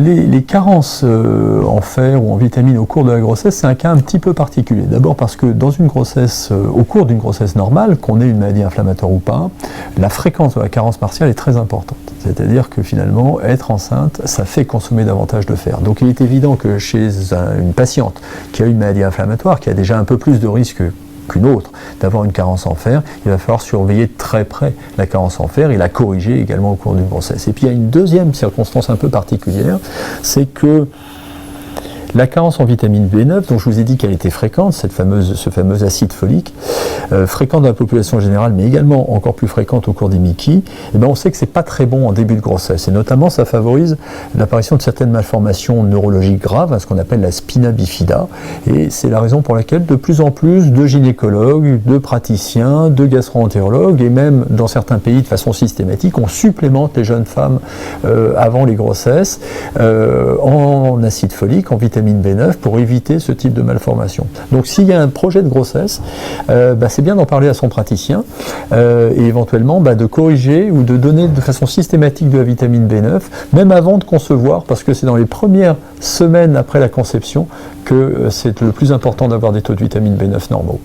Les carences en fer ou en vitamines au cours de la grossesse, c'est un cas un petit peu particulier. D'abord parce que dans une grossesse, au cours d'une grossesse normale, qu'on ait une maladie inflammatoire ou pas, la fréquence de la carence martiale est très importante. C'est-à-dire que finalement, être enceinte, ça fait consommer davantage de fer. Donc il est évident que chez une patiente qui a une maladie inflammatoire, qui a déjà un peu plus de risque qu'une autre d'avoir une carence en fer, il va falloir surveiller de très près la carence en fer et la corriger également au cours d'une grossesse. Et puis il y a une deuxième circonstance un peu particulière, c'est que la carence en vitamine B9, dont je vous ai dit qu'elle était fréquente, ce fameux acide folique, fréquent dans la population générale, mais également encore plus fréquente au cours des MICI, eh bien on sait que c'est pas très bon en début de grossesse. Et notamment, ça favorise l'apparition de certaines malformations neurologiques graves, ce qu'on appelle la spina bifida. Et c'est la raison pour laquelle de plus en plus de gynécologues, de praticiens, de gastro-entérologues, et même dans certains pays de façon systématique, on supplémente les jeunes femmes avant les grossesses en acide folique, en vitamine B9 pour éviter ce type de malformation. Donc s'il y a un projet de grossesse, c'est bien d'en parler à son praticien et éventuellement de corriger ou de donner de façon systématique de la vitamine B9, même avant de concevoir, parce que c'est dans les premières semaines après la conception que c'est le plus important d'avoir des taux de vitamine B9 normaux.